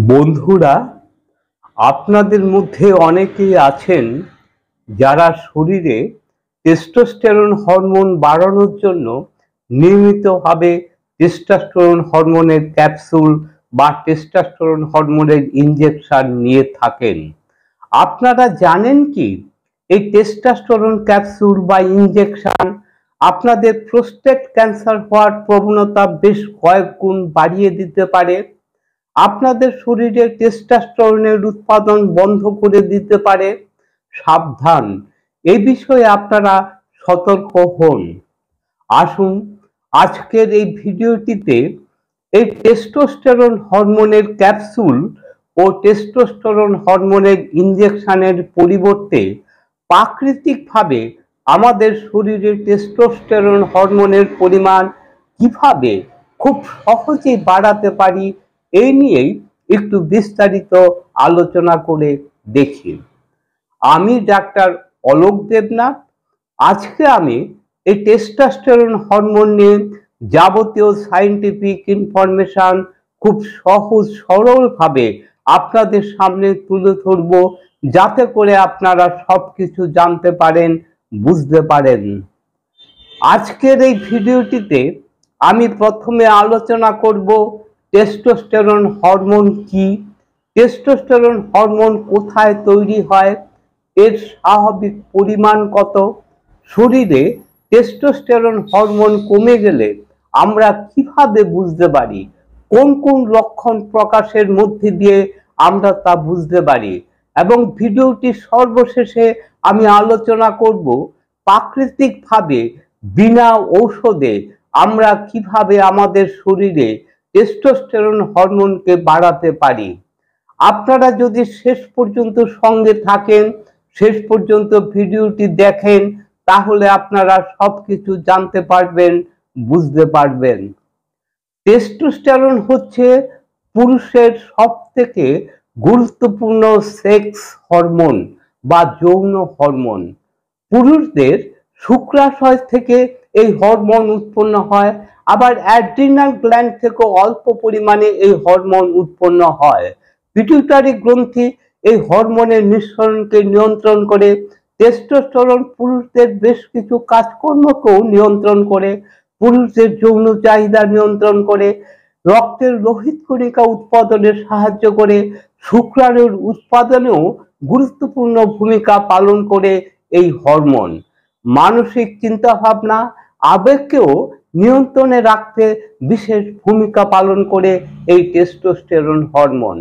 বন্ধুরা, আপনাদের মধ্যে অনেকেই আছেন যারা শরীরে টেস্টোস্টেরন হরমোন বাড়ানোর জন্য নিয়মিতভাবে টেস্টোস্টেরন হরমোনের ক্যাপসুল বা টেস্টোস্টেরন হরমোনের ইনজেকশন নিয়ে থাকেন। আপনারা জানেন কি এই টেস্টোস্টেরন ক্যাপসুল বা ইনজেকশন আপনাদের প্রোস্টেট ক্যান্সার হওয়ার প্রবণতা বেশ কয়েক গুণ বাড়িয়ে দিতে পারে, আপনাদের শরীরে টেস্টোস্টেরনের উৎপাদন বন্ধ করে দিতে পারে। সাবধান, এই বিষয়ে আপনারা সতর্ক হন। আসুন আজকের এই ভিডিওটিতে এই টেস্টোস্টেরন হরমোনের ক্যাপসুল ও টেস্টোস্টেরন হরমোনের ইনজেকশনের পরিবর্তে প্রাকৃতিকভাবে আমাদের শরীরে টেস্টোস্টেরন হরমোনের পরিমাণ কিভাবে খুব সহজেই বাড়াতে পারি, এই নিয়েই একটু বিস্তারিত আলোচনা করে দেখি। আমি ডাক্তার অলোক দেবনাথ। আজকে আমি এই টেস্টোস্টেরন হরমোন নিয়ে যাবতীয় সায়েন্টিফিক ইনফরমেশন খুব সহজ সরলভাবে আপনাদের সামনে তুলে ধরব, যাতে করে আপনারা সবকিছু জানতে পারেন, বুঝতে পারেন। আজকের এই ভিডিওটিতে আমি প্রথমে আলোচনা করব টেস্টোস্টেরন হরমোন কি, টেস্টোস্টেরন হরমোন কোথায় তৈরি হয়, এর স্বাভাবিক পরিমাণ কত, শরীরে টেস্টোস্টেরন হরমোন কমে গেলে আমরা কিভাবে বুঝতে পারি, কোন কোন লক্ষণ প্রকাশের মধ্যে দিয়ে আমরা তা বুঝতে পারি, এবং ভিডিওটির সর্বশেষে আমি আলোচনা করব প্রাকৃতিকভাবে বিনা ঔষধে আমরা কিভাবে আমাদের শরীরে টেস্টোস্টেরন হরমোনকে বাড়াতে পারি। আপনারা যদি শেষ পর্যন্ত সঙ্গে থাকেন, শেষ পর্যন্ত ভিডিওটি দেখেন, তাহলে আপনারা সবকিছু জানতে পারবেন, বুঝতে পারবেন। টেস্টোস্টেরন হচ্ছে পুরুষের সবথেকে গুরুত্বপূর্ণ সেক্স হরমোন বা যৌন হরমোন। পুরুষদের শুক্রাশয় থেকে এই হরমোন উৎপন্ন হয়, আবার অ্যাড্রিনাল গ্ল্যান্ড থেকে অল্প পরিমাণে এই হরমোন উৎপন্ন হয়। পিটুইটারি গ্রন্থি এই হরমোনের নিঃসরণকে নিয়ন্ত্রণ করে। টেস্টোস্টেরন পুরুষদের বেশ কিছু কাজকর্মকেও নিয়ন্ত্রণ করে, পুরুষদের যৌন চাহিদা নিয়ন্ত্রণ করে, রক্তের লোহিত কণিকা উৎপাদনে সাহায্য করে, শুক্রাণুর উৎপাদনেও গুরুত্বপূর্ণ ভূমিকা পালন করে এই হরমোন। মানসিক চিন্তা ভাবনা, আবেগকেও নিয়ন্ত্রণে রাখতে বিশেষ ভূমিকা পালন করে এই টেস্টোস্টেরন হরমোন।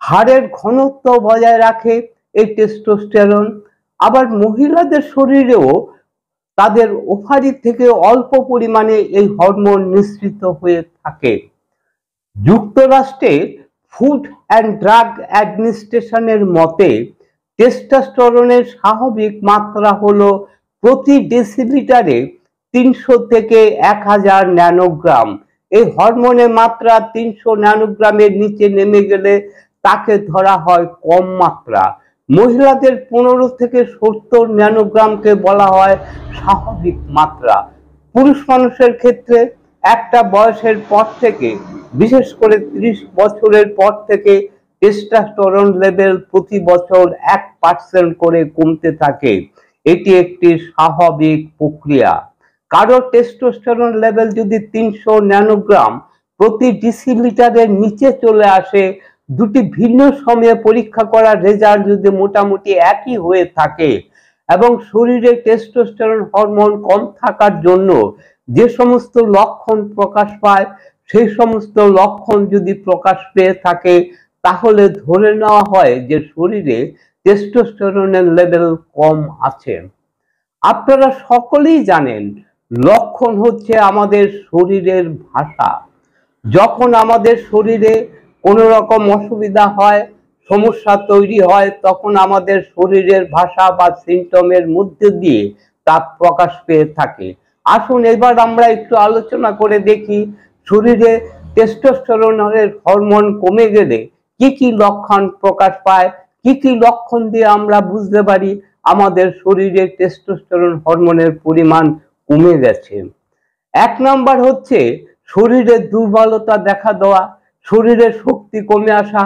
হাড়ের ঘনত্ব বজায় রাখে এই টেস্টোস্টেরন। আবার মহিলাদের শরীরেও তাদের ওভারি থেকে অল্প পরিমাণে এই হরমোন নিঃসৃত হয়ে থাকে। যুক্তরাষ্ট্রের ফুড অ্যান্ড ড্রাগ অ্যাডমিনিস্ট্রেশনের মতে টেস্টোস্টেরনের স্বাভাবিক মাত্রা হলো প্রতি ডেসিলিটারে 300 থেকে 1000 ন্যানোগ্রাম। এই হরমোনের মাত্রা 300 ন্যানোগ্রামের নিচে নেমে গেলে তাকে ধরা হয় কম মাত্রা। মহিলাদের 15 থেকে 70 ন্যানোগ্রামকে বলা হয় স্বাভাবিক মাত্রা। পুরুষ মানুষের ক্ষেত্রে একটা বয়সের পর থেকে, বিশেষ করে 30 বছরের পর থেকে টেস্টোস্টেরন লেভেল প্রতি বছর 1% করে কমতে থাকে। এটি একটি স্বাভাবিক প্রক্রিয়া। কারো টেস্টোস্টেরন লেভেল যদি 300 ন্যানোগ্রাম প্রতি ডিসিলিটারের নিচে চলে আসে, দুটি ভিন্ন সময়ে পরীক্ষা করা রেজাল্ট যদি মোটামুটি একই হয়ে থাকে, এবং শরীরে টেস্টোস্টেরন হরমোন কম থাকার জন্য যে সমস্ত লক্ষণ প্রকাশ পায়, সেই সমস্ত লক্ষণ যদি প্রকাশ পেয়ে থাকে, তাহলে ধরে নেওয়া হয় যে শরীরে টেস্টোস্টেরনের লেভেল কম আছে। আপনারা সকলেই জানেন লক্ষণ হচ্ছে আমাদের শরীরের ভাষা। যখন আমাদের শরীরে কোনো রকম অসুবিধা হয়, সমস্যা তৈরি হয়, তখন আমাদের শরীরের ভাষা বা সিমটমের মধ্যে দিয়ে তা প্রকাশ পেয়ে থাকে। আসুন এবার আমরা একটু আলোচনা করে দেখি শরীরে টেস্টোস্টেরনের হরমোন কমে গেলে কি কি লক্ষণ প্রকাশ পায়, কি কি লক্ষণ দিয়ে আমরা বুঝতে পারি আমাদের শরীরে টেস্টোস্টেরন হরমোনের পরিমাণ কমে গেছে। 1 নাম্বার হচ্ছে শরীরে দুর্বলতা দেখা দেওয়া। শরীরের শক্তি কমে আসা।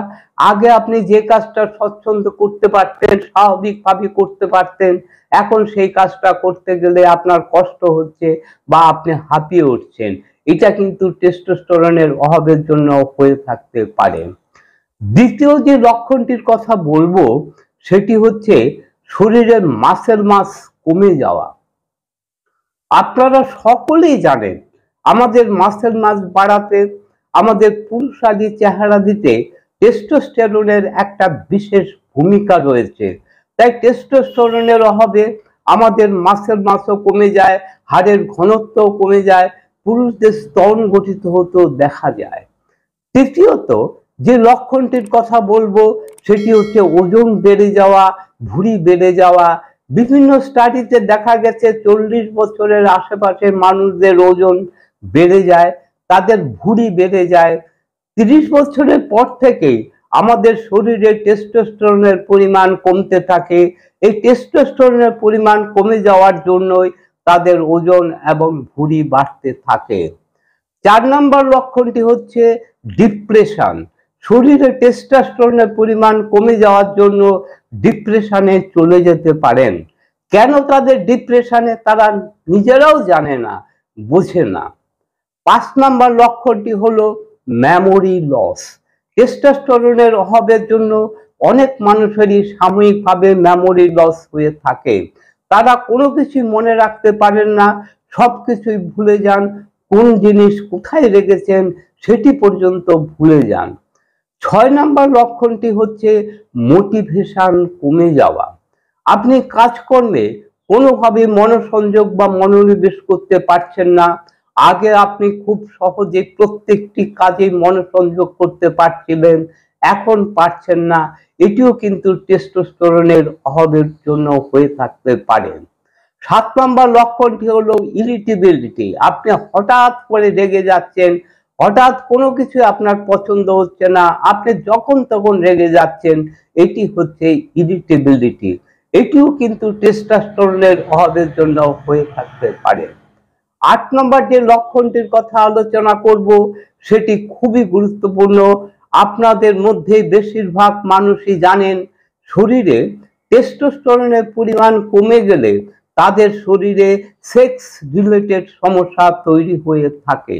আগে আপনি যে কাজটা স্বচ্ছন্দ করতে পারতেন, স্বাভাবিকভাবে করতে পারতেন, এখন সেই কাজটা করতে গেলে আপনার কষ্ট হচ্ছে বা আপনি হাঁপিয়ে উঠছেন। এটা কিন্তু টেস্টোস্টেরনের অভাবের জন্য হয়ে থাকতে পারে। দ্বিতীয় যে লক্ষণটির কথা বলবো সেটি হচ্ছে শরীরের মাসেল মাস কমে যাওয়া। আপনারা সকলেই জানেন আমাদের মাসেল মাস বাড়াতে, আমাদের পুরুষালী চেহারা দিতে টেস্টোস্টেরনের একটা বিশেষ ভূমিকা রয়েছে। তাই টেস্টোস্টেরনের অভাবে আমাদের মাসেল মাসও কমে যায়, হাড়ের ঘনত্বও কমে যায়, পুরুষদের স্তন গঠিত হতেও দেখা যায়। তৃতীয়ত যে লক্ষণটির কথা বলবো সেটি হচ্ছে ওজন বেড়ে যাওয়া, ভুঁড়ি বেড়ে যাওয়া। বিভিন্ন স্টাডিতে দেখা গেছে 40 বছরের আশেপাশে মানুষদের ওজন বেড়ে যায়, তাদের ভুঁড়ি বেড়ে যায়। 30 বছরের পর থেকেই আমাদের শরীরে টেস্টোস্টেরনের পরিমাণ কমতে থাকে। এই টেস্টোস্টেরনের পরিমাণ কমে যাওয়ার জন্যই তাদের ওজন এবং ভুঁড়ি বাড়তে থাকে। 4 নম্বর লক্ষণটি হচ্ছে ডিপ্রেশন। শরীরে টেস্টোস্টেরনের পরিমাণ কমে যাওয়ার জন্য ডিপ্রেশনে চলে যেতে পারেন। কেন তাদের ডিপ্রেশনে, তারা নিজেরাও জানে না, বোঝে না। 5 নম্বর লক্ষণটি হলো মেমোরি লস। টেস্টোস্টেরনের অভাবের জন্য অনেক মানুষেরই সাময়িকভাবে মেমোরি লস হয়ে থাকে। তারা কোনো কিছু মনে রাখতে পারেন না, সবকিছুই ভুলে যান, কোন জিনিস কোথায় রেখেছেন সেটি পর্যন্ত ভুলে যান। 6 নম্বর লক্ষণটি হচ্ছে মোটিভেশন কমে যাওয়া। আপনি কাজকর্মে কোনোভাবে মনোসংযোগ বা মনোনিবেশ করতে পারছেন না। আগে আপনি খুব সহজে প্রত্যেকটি কাজে মনোসংযোগ করতে পারছিলেন, এখন পারছেন না। এটিও কিন্তু টেস্টোস্টেরনের অভাবের জন্য হয়ে থাকতে পারে। 7 নম্বর লক্ষণটি হলো ইরিটেবিলিটি। আপনি হঠাৎ করে রেগে যাচ্ছেন, হঠাৎ কোনো কিছু আপনার পছন্দ হচ্ছে না, আপনি যখন তখন রেগে যাচ্ছেন, এটি হচ্ছে ইরিটেবিলিটি। এটিও কিন্তু টেস্টোস্টেরনের অভাবের জন্য হয়ে থাকতে পারে। 8 নম্বর যে লক্ষণটির কথা আলোচনা করব সেটি খুবই গুরুত্বপূর্ণ। আপনাদের মধ্যে বেশিরভাগ মানুষই জানেন শরীরে টেস্টোস্টেরনের পরিমাণ কমে গেলে তাদের শরীরে সেক্স রিলেটেড সমস্যা তৈরি হয়ে থাকে।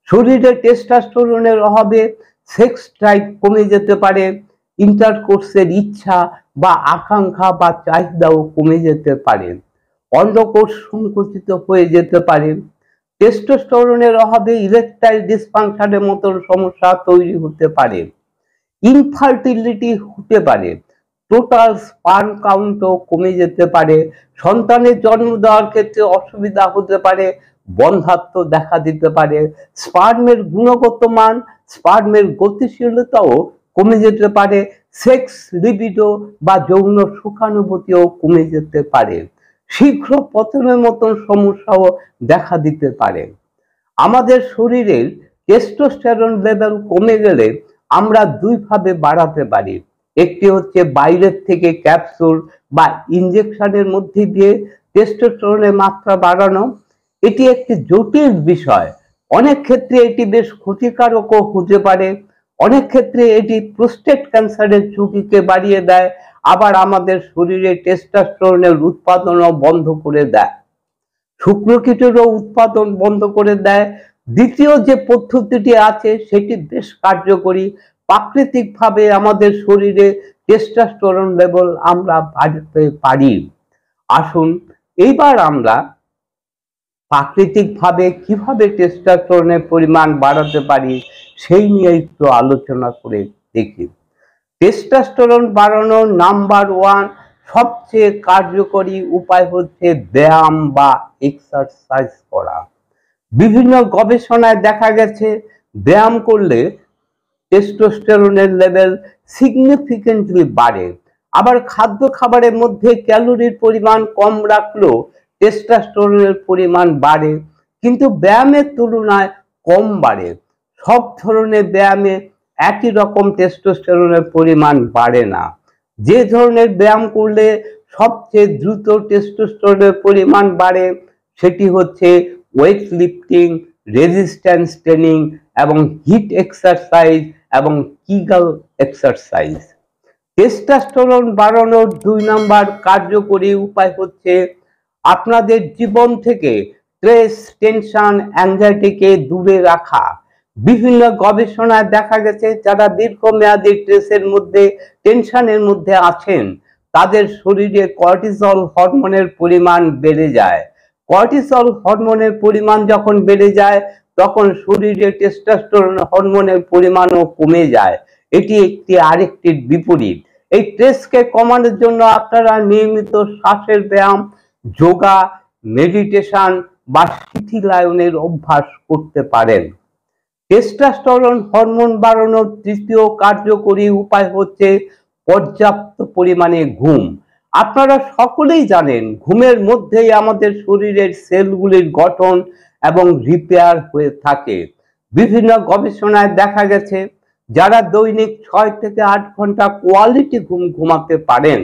শরীরে টেস্টোস্টেরনের অভাবে সেক্স ড্রাইভ কমে যেতে পারে, ইন্টারকোর্সের ইচ্ছা বা আকাঙ্ক্ষা বা চাহিদাও কমে যেতে পারে, অন্ডকোষ সংকুচিত হয়ে যেতে পারে। টেস্টোস্টেরনের অভাবে ইরেকটাইল ডিসফাংশনের মতন সমস্যা তৈরি হতে পারে, ইনফার্টিলিটি হতে পারে, টোটাল স্পার্ম কাউন্টও কমে যেতে পারে, সন্তানের জন্ম দেওয়ার ক্ষেত্রে অসুবিধা হতে পারে, বন্ধ্যাত্ব দেখা দিতে পারে, স্পার্মের গুণগত মান, স্পার্মের গতিশীলতাও কমে যেতে পারে, সেক্স লিবিডো বা যৌন সুখানুভূতিও কমে যেতে পারে, শীঘ্র পতনের মতন সমস্যাও দেখা দিতে পারে। আমাদের শরীরের টেস্টোস্টেরন লেভেল কমে গেলে আমরা দুইভাবে বাড়াতে পারি। একটি হচ্ছে বাইরের থেকে ক্যাপসুল বা ইনজেকশনের মধ্যে দিয়ে টেস্টোস্টেরনের মাত্রা বাড়ানো। এটি একটি জটিল বিষয়, অনেক ক্ষেত্রে এটি বেশ ক্ষতিকারকও হতে পারে, অনেক ক্ষেত্রে এটি প্রোস্টেট ক্যান্সারের ঝুঁকিকে বাড়িয়ে দেয়, আবার আমাদের শরীরে টেস্টোস্টেরনের উৎপাদনও বন্ধ করে দেয়, শুক্রকীটেরও উৎপাদন বন্ধ করে দেয়। দ্বিতীয় যে পদ্ধতিটি আছে সেটি বেশ কার্যকরী, প্রাকৃতিকভাবে আমাদের শরীরে টেস্টোস্টেরন লেভেল আমরা বাড়াতে পারি। আসুন এইবার আমরা প্রাকৃতিকভাবে কিভাবে টেস্টোস্টেরনের পরিমাণ বাড়াতে পারি সেই নিয়ে একটু আলোচনা করে দেখি। টেস্টোস্টেরন বাড়ানোর নাম্বার 1 সবচেয়ে কার্যকরী উপায় হচ্ছে ব্যায়াম বা এক্সারসাইজ করা। বিভিন্ন গবেষণায় দেখা গেছে ব্যায়াম করলে টেস্টোস্টেরনের লেভেল সিগনিফিকেন্টলি বাড়ে। আবার খাবারের মধ্যে ক্যালোরির পরিমাণ কম রাখলেও টেস্টোস্টেরনের পরিমাণ বাড়ে, কিন্তু ব্যায়ামের তুলনায় কম বাড়ে। সব ধরনের ব্যায়ামে একই রকম টেস্টোস্টেরনের পরিমাণ বাড়ে না। যে ধরনের ব্যায়াম করলে সবচেয়ে দ্রুত টেস্টোস্টেরনের পরিমাণ বাড়ে সেটি হচ্ছে ওয়েট লিফটিং, রেজিস্ট্যান্স ট্রেনিং এবং হিট এক্সারসাইজ এবং কিগল এক্সারসাইজ। টেস্টোস্টেরন বাড়ানোর 2 নম্বর কার্যকরী উপায় হচ্ছে আপনাদের জীবন থেকে স্ট্রেস, টেনশন, অ্যাংজাইটিকে দূরে রাখা। বিভিন্ন গবেষণায় দেখা গেছে যারা দীর্ঘমেয়াদী স্ট্রেসের মধ্যে, টেনশনের মধ্যে আছেন, তাদের শরীরে কর্টিসল হরমোনের পরিমাণ বেড়ে যায়। কর্টিসল হরমোনের পরিমাণ যখন বেড়ে যায় তখন শরীরে টেস্টোস্টেরন হরমোনের পরিমাণও কমে যায়। এটি আরেকটির বিপরীত। এই স্ট্রেসকে কমানোর জন্য আপনারা নিয়মিত শ্বাসের ব্যায়াম, যোগা, মেডিটেশন বা শিথিলায়নের অভ্যাস করতে পারেন। টেস্টোস্টেরন হরমোন বাড়ানোর 3য় কার্যকরী উপায় হচ্ছে পর্যাপ্ত পরিমাণে ঘুম। আপনারা সকলেই জানেন ঘুমের মধ্যেই আমাদের শরীরের সেলগুলির গঠন এবং রিপেয়ার হয়ে থাকে। বিভিন্ন গবেষণায় দেখা গেছে যারা দৈনিক 6 থেকে 8 ঘন্টা কোয়ালিটি ঘুম ঘুমাতে পারেন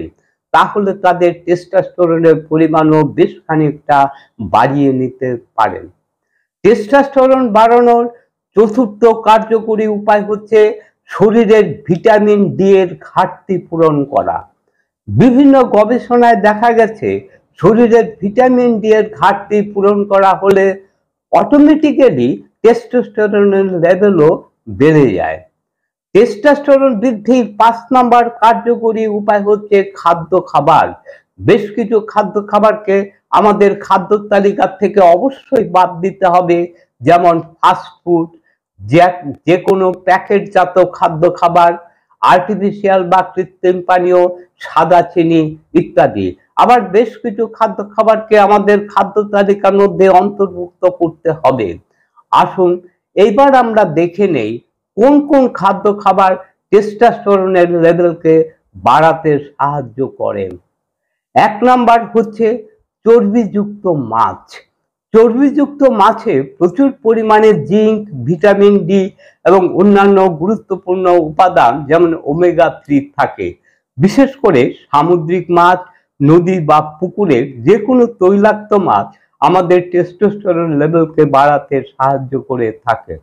তাহলে তাদের টেস্টোস্টেরনের পরিমাণও বেশ খানিকটা বাড়িয়ে নিতে পারেন। টেস্টোস্টেরন বাড়ানোর 4র্থ কার্যকরী উপায় হচ্ছে শরীরের ভিটামিন ডি এর ঘাটতি পূরণ করা। বিভিন্ন গবেষণায় দেখা গেছে শরীরের ভিটামিন ডি এর ঘাটতি পূরণ করা হলে অটোমেটিক্যালি টেস্টোস্টেরনের লেভেলও বেড়ে যায়। টেস্টোস্টেরন বৃদ্ধির 5 নম্বর কার্যকরী উপায় হচ্ছে খাদ্য খাবার। বেশ কিছু খাদ্য খাবারকে আমাদের খাদ্য তালিকা থেকে অবশ্যই বাদ দিতে হবে, যেমন ফাস্ট ফুড, যে কোনো প্যাকেটজাত খাদ্য খাবার, আর্টিফিশিয়াল বা কৃত্রিম পানীয়, সাদা চিনি ইত্যাদি। আবার বেশ কিছু খাদ্য খাবারকে আমাদের খাদ্য তালিকার মধ্যে অন্তর্ভুক্ত করতে হবে। আসুন এইবার আমরা দেখে নেই কোন কোন খাদ্য খাবার টেস্টোস্টেরনের লেভেলকে বাড়াতে সাহায্য করে। 1 নম্বর হচ্ছে চর্বিযুক্ত মাছ। চর্বিযুক্ত মাছে প্রচুর পরিমাণে জিঙ্ক, ভিটামিন ডি এবং অন্যান্য গুরুত্বপূর্ণ উপাদান যেমন ওমেগা 3 থাকে। বিশেষ করে সামুদ্রিক মাছ, নদী বা পুকুরের যে কোনো তৈলাক্ত মাছ আমাদের টেস্টোস্টেরন লেভেলকে বাড়াতে সাহায্য করে থাকে।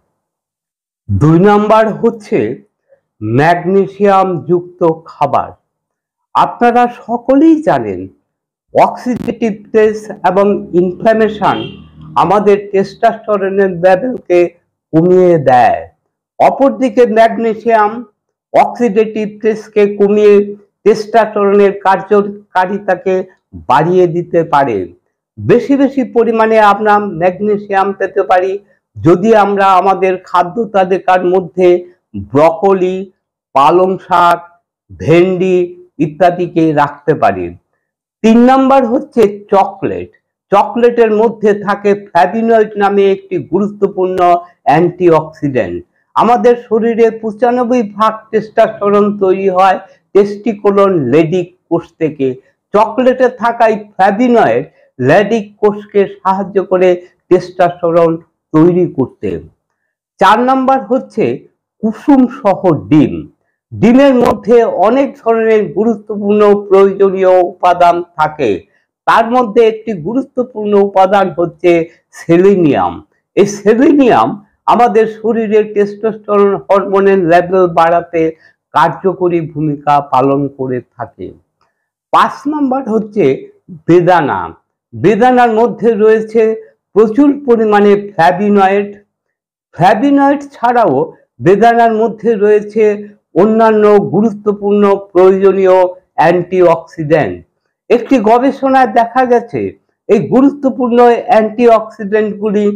2 নম্বর হচ্ছে ম্যাগনেসিয়াম যুক্ত খাবার। আপনারা সকলেই জানেন অক্সিডেটিভ স্ট্রেস এবং ইনফ্ল্যামেশন আমাদের টেস্টোস্টেরনের লেভেলকে কমিয়ে দেয়। অপরদিকে ম্যাগনেসিয়াম অক্সিডেটিভ স্ট্রেসকে কমিয়ে টেস্টোস্টেরনের কার্যকারিতাকে বাড়িয়ে দিতে পারে। বেশি বেশি পরিমাণে আমরা ম্যাগনেসিয়াম পেতে পারি যদি আমরা আমাদের খাদ্য তালিকার মধ্যে ব্রকলি, পালং শাক, ভেন্ডি ইত্যাদিকে রাখতে পারি। 3 নম্বর হচ্ছে চকলেট। চকলেটের মধ্যে থাকে ফ্ল্যাভিনয়েড নামে একটি গুরুত্বপূর্ণ অ্যান্টিঅক্সিডেন্ট। আমাদের শরীরে 95% টেস্টোস্টেরন তৈরি হয় টেস্টিকুলার লেডিক কোষ থেকে। চকলেটে থাকা এই ফ্ল্যাভিনয়েড লেডিক কোষকে সাহায্য করে টেস্টোস্টেরন তৈরি করতে। 4 নম্বর হচ্ছে কুসুম সহ ডিম। ডিমের মধ্যে অনেক ধরনের গুরুত্বপূর্ণ প্রয়োজনীয় উপাদান থাকে। তার মধ্যে একটি গুরুত্বপূর্ণ উপাদান হচ্ছে সেলেনিয়াম। এই সেলেনিয়াম আমাদের শরীরের টেস্টোস্টেরন হরমোনের লেভেল বাড়াতে কার্যকরী ভূমিকা পালন করে থাকে। 5 নম্বর হচ্ছে বেদানা। বেদানার মধ্যে রয়েছে প্রচুর পরিমাণে ফ্ল্যাভিনয়েড। ফ্ল্যাভিনয়েড ছাড়াও বেদানার মধ্যে রয়েছে অন্যান্য গুরুত্বপূর্ণ প্রয়োজনীয় অ্যান্টিঅক্সিডেন্ট। একটি গবেষণায় দেখা গেছে এই গুরুত্বপূর্ণ অ্যান্টিঅক্সিডেন্টগুলি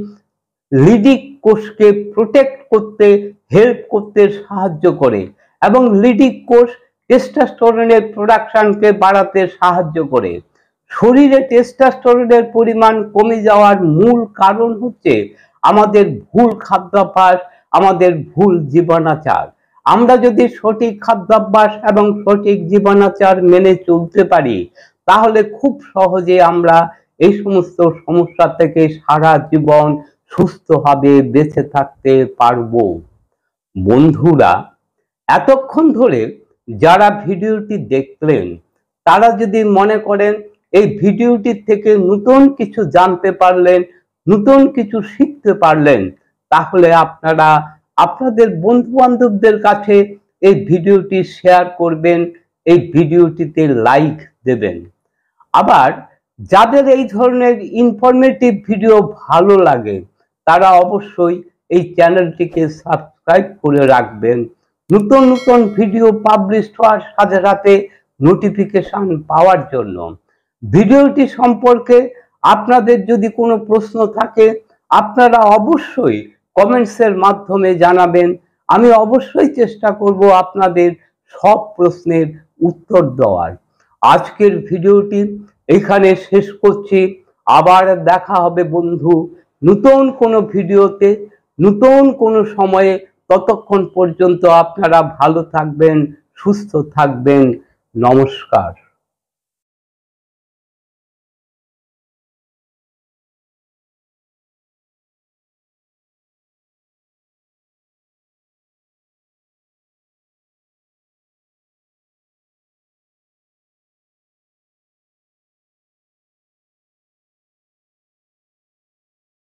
লিডিক কোষকে প্রোটেক্ট করতে, হেল্প করতে সাহায্য করে এবং লিডিক কোষ টেস্টোস্টেরনের প্রোডাকশনকে বাড়াতে সাহায্য করে। শরীরে টেস্টোস্টেরনের পরিমাণ কমে যাওয়ার মূল কারণ হচ্ছে আমাদের ভুল খাদ্যাভ্যাস, আমাদের ভুল জীবনাচার। আমরা যদি সঠিক খাদ্যাভ্যাস এবং সঠিক জীবনাচার মেনে চলতে পারি তাহলে খুব সহজে আমরা এই সমস্ত সমস্যা থেকে সারা জীবন সুস্থভাবে বেঁচে থাকতে পারবো। বন্ধুরা, এতক্ষণ ধরে যারা ভিডিওটি দেখলেন তারা যদি মনে করেন এই ভিডিওটি থেকে নতুন কিছু জানতে পারলেন, নতুন কিছু শিখতে পারলেন, তাহলে আপনারা আপনাদের বন্ধু বান্ধবদের কাছে এই ভিডিওটি শেয়ার করবেন, এই ভিডিওটিতে লাইক দেবেন। আবার যাদের এই ধরনের ইনফরমেটিভ ভিডিও ভালো লাগে তারা অবশ্যই এই চ্যানেলটিকে সাবস্ক্রাইব করে রাখবেন। নতুন নতুন ভিডিও পাবলিশ হওয়ার সাথে সাথে নোটিফিকেশন পাওয়ার জন্য। ভিডিওটি সম্পর্কে আপনাদের যদি কোনো প্রশ্ন থাকে আপনারা অবশ্যই কমেন্টসের মাধ্যমে জানাবেন। আমি অবশ্যই চেষ্টা করব আপনাদের সব প্রশ্নের উত্তর দেওয়ার। আজকের ভিডিওটি এখানে শেষ করছি। আবার দেখা হবে বন্ধু নতুন কোনো ভিডিওতে, নতুন কোনো সময়ে। ততক্ষণ পর্যন্ত আপনারা ভালো থাকবেন, সুস্থ থাকবেন। নমস্কার।